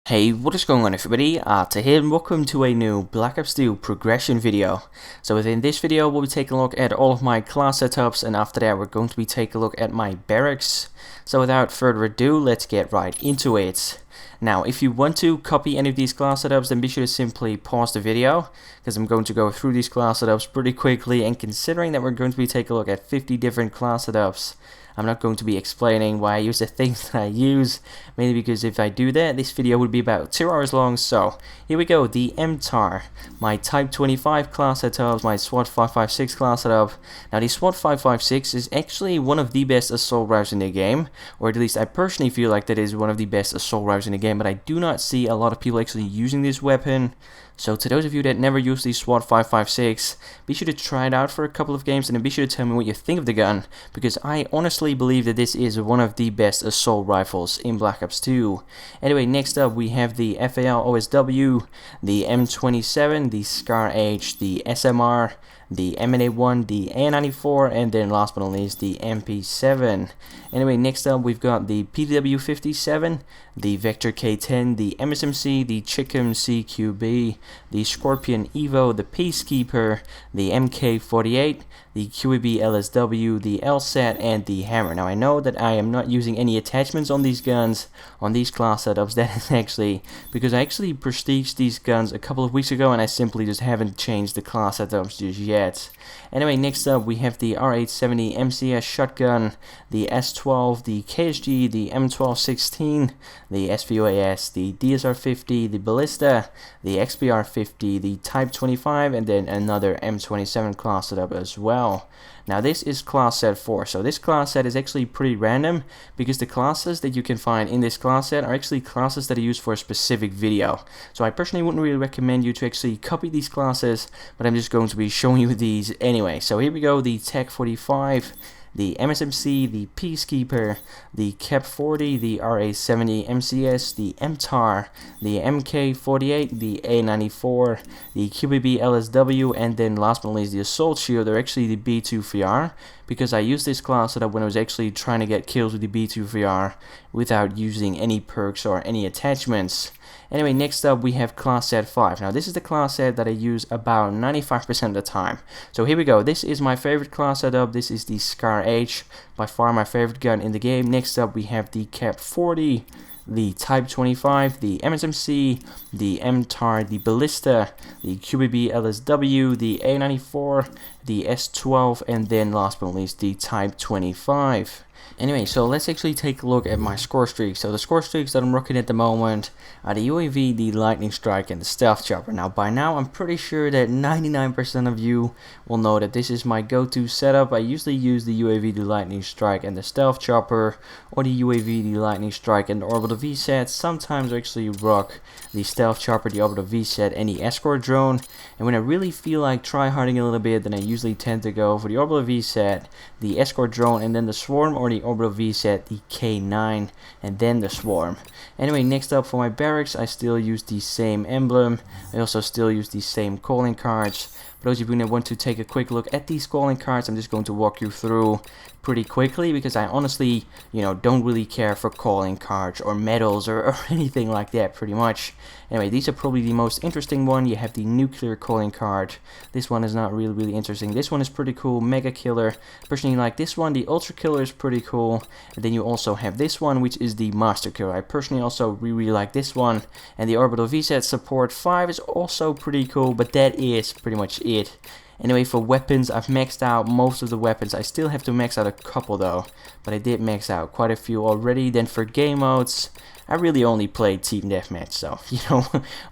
Hey, what is going on everybody? Arta here and welcome to a new Black Ops 2 progression video. So within this video we'll be taking a look at all of my class setups, and after that we're going to be taking a look at my barracks. So without further ado, let's get right into it. Now if you want to copy any of these class setups, then be sure to simply pause the video, because I'm going to go through these class setups pretty quickly, and considering that we're going to be taking a look at 50 different class setups, I'm not going to be explaining why I use the things that I use, mainly because if I do that, this video would be about 2 hours long. So here we go, the MTAR, my Type 25 class setup, my SWAT 556 class setup. Now the SWAT 556 is actually one of the best assault rifles in the game, or at least I personally feel like that is one of the best assault rifles in the game, but I do not see a lot of people actually using this weapon. So to those of you that never used the SWAT 556, be sure to try it out for a couple of games, and then be sure to tell me what you think of the gun, because I honestly believe that this is one of the best assault rifles in Black Ops 2. Anyway, next up we have the FAL OSW, the M27, the Scar H, the SMR, the MNA1, the A94, and then last but not least the MP7. Anyway, next up we've got the PW57, the Vector K10, the MSMC, the Chicken CQB, the Scorpion Evo, the Peacekeeper, the MK48, the QEB LSW, the LSAT, and the Hammer. Now I know that I am not using any attachments on these guns, on these class setups. That is actually because I actually prestiged these guns a couple of weeks ago, and I simply just haven't changed the class setups just yet. Anyway, next up we have the R870 MCS shotgun, the S12, the KSG, the M1216, the SVOAS, the DSR50, the Ballista, the XBR50, the Type 25, and then another M27 class setup as well. Now this is class set 4, so this class set is actually pretty random, because the classes that you can find in this class set are actually classes that are used for a specific video. So I personally wouldn't really recommend you to actually copy these classes, but I'm just going to be showing you these anyway. So here we go, the Tech 45, the MSMC, the Peacekeeper, the Cap 40, the RA70 MCS, the MTAR, the MK48, the A94, the QBB LSW, and then last but not least the Assault Shield, or actually the B2 VR, because I used this class so that when I was actually trying to get kills with the B2 VR without using any perks or any attachments. Anyway, next up we have class set 5. Now this is the class set that I use about 95% of the time. So here we go, this is my favorite class setup. This is the Scar H, by far my favorite gun in the game. Next up we have the Cap 40, the Type 25, the MSMC, the MTAR, the Ballista, the QBB LSW, the A94, the S12, and then last but not least the Type 25. Anyway, so let's actually take a look at my score streaks. So the score streaks that I'm rocking at the moment are the UAV, the Lightning Strike, and the Stealth Chopper. Now by now I'm pretty sure that 99% of you will know that this is my go-to setup. I usually use the UAV, the Lightning Strike, and the Stealth Chopper, or the UAV, the Lightning Strike, and the Orbital VSAT. Sometimes I actually rock the Stealth Chopper, the Orbital VSAT, and the Escort Drone. And when I really feel like try-harding a little bit, then I usually tend to go for the Orbital VSAT, the Escort Drone, and then the Swarm, or the Orbital VSAT, the K9, and then the Swarm. Anyway, next up for my barracks, I still use the same emblem. I also still use the same calling cards. For those of you that want to take a quick look at these calling cards, I'm just going to walk you through pretty quickly, because I honestly, don't really care for calling cards or medals or anything like that, pretty much. Anyway, these are probably the most interesting one. You have the nuclear calling card. This one is not really interesting. This one is pretty cool, Mega Killer. Personally like this one. The Ultra Killer is pretty cool. And then you also have this one, which is the Master Killer. I personally also really like this one. And the Orbital VSAT Support 5 is also pretty cool, but that is pretty much it. Anyway, for weapons, I've maxed out most of the weapons. I still have to max out a couple though, but I did max out quite a few already. Then for game modes, I really only played Team Deathmatch, so,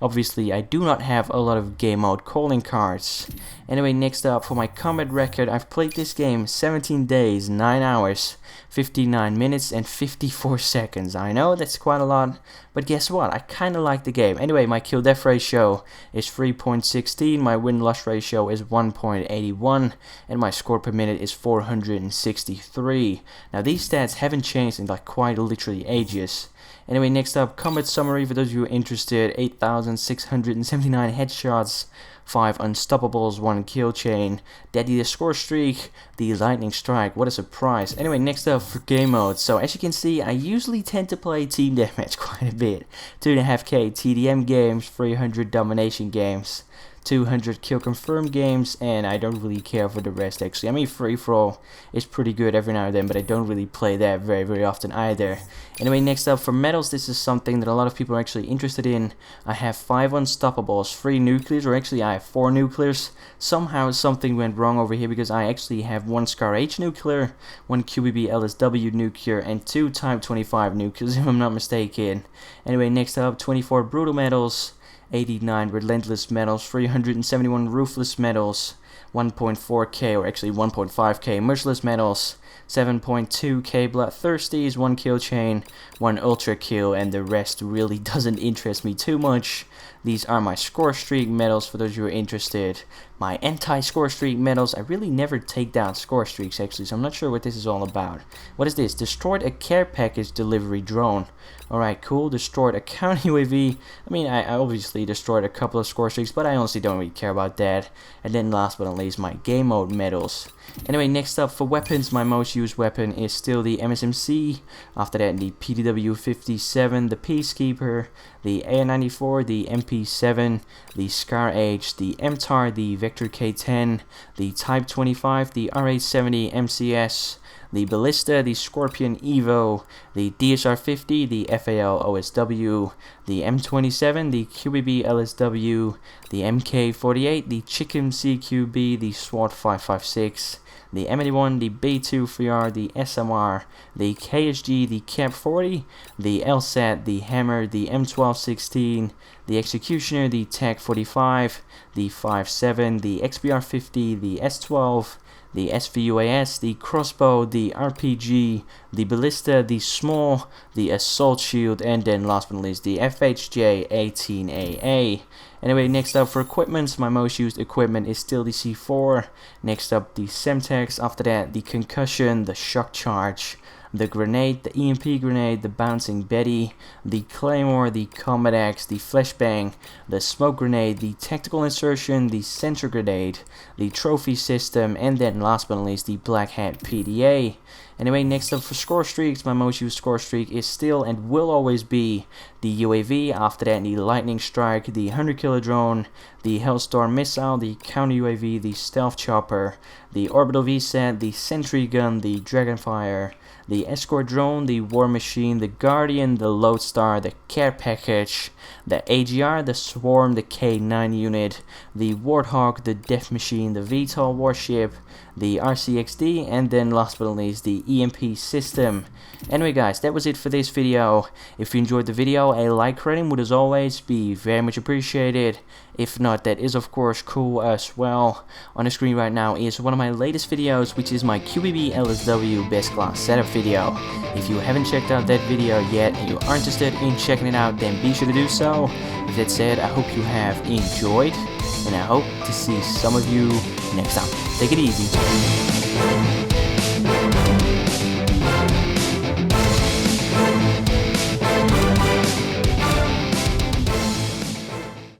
obviously I do not have a lot of game mode calling cards. Anyway, next up for my combat record, I've played this game 17 days, 9 hours, 59 minutes, and 54 seconds. I know that's quite a lot, but guess what? I kinda like the game. Anyway, my kill-death ratio is 3.16, my win-loss ratio is 1.81, and my score per minute is 463. Now these stats haven't changed in like quite literally ages. Anyway, next up, combat summary for those of you who are interested. 8,679 headshots, 5 Unstoppables, 1 Kill Chain, Daddy the Score Streak, the Lightning Strike. What a surprise. Anyway, next up for game mode. So as you can see, I usually tend to play Team Deathmatch quite a bit. 2.5k TDM games, 300 domination games, 200 kill confirmed games, and I don't really care for the rest actually. I mean, free for all is pretty good every now and then, but I don't really play that very often either. Anyway, next up for medals, this is something that a lot of people are actually interested in. I have 5 Unstoppables, 3 nuclears, or actually I have 4 nuclears. Somehow something went wrong over here because I actually have 1 Scar H nuclear, 1 QBB LSW nuclear, and 2 Type 25 nuclears if I'm not mistaken. Anyway, next up 24 brutal medals, 89 relentless medals, 371 ruthless medals, 1.4k or actually 1.5k merciless medals, 7.2k bloodthirsties, 1 kill chain, 1 ultra kill, and the rest really doesn't interest me too much. These are my score streak medals for those who are interested. My anti-score streak medals, I really never take down score streaks actually, so I'm not sure what this is all about. What is this? Destroyed a care package delivery drone. Alright, cool. Destroyed a counter UAV. I mean, I obviously destroyed a couple of score streaks, but I honestly don't really care about that. And then last but not least, my game mode medals. Anyway, next up for weapons, my most used weapon is still the MSMC. After that, the PDW-57, the Peacekeeper, the AR-94, the MP7, the Scar H, the MTAR, the Vector K10, the Type 25, the R870 MCS, the Ballista, the Scorpion Evo, the DSR-50, the FAL OSW, the M27, the QBB LSW, the MK48, the Chicken CQB, the SWAT 556, the M81, the B2 3R, the SMR, the KSG, the Cap 40, the LSAT, the Hammer, the M1216, the Executioner, the TAC 45, the 57, the XBR 50, the S12, the SVUAS, the Crossbow, the RPG, the Ballista, the Small, the Assault Shield, and then last but not least the FHJ 18AA. Anyway, next up for equipment, my most used equipment is still the C4. Next up the Semtex, after that the Concussion, the Shock Charge, the Grenade, the EMP Grenade, the Bouncing Betty, the Claymore, the Combat Axe, the Flashbang, the Smoke Grenade, the Tactical Insertion, the Sensor Grenade, the Trophy System, and then last but not least the Black Hat PDA. Anyway, next up for score streaks, my most used score streak is still and will always be the UAV. After that, the Lightning Strike, the 100 killer drone, the Hellstorm missile, the counter UAV, the Stealth Chopper, the Orbital VSAT, the Sentry Gun, the Dragonfire, the Escort Drone, the War Machine, the Guardian, the Lodestar, the Care Package, the AGR, the Swarm, the K9 unit, the Warthog, the Death Machine, the VTOL warship, the RCXD, and then last but not least the EMP system. Anyway guys, that was it for this video. If you enjoyed the video, a like rating would as always be very much appreciated. If not, that is of course cool as well. On the screen right now is one of my latest videos, which is my QBB LSW best class setup video. If you haven't checked out that video yet and you are interested in checking it out, then be sure to do so. With that said, I hope you have enjoyed, and I hope to see some of you next time. Take it easy.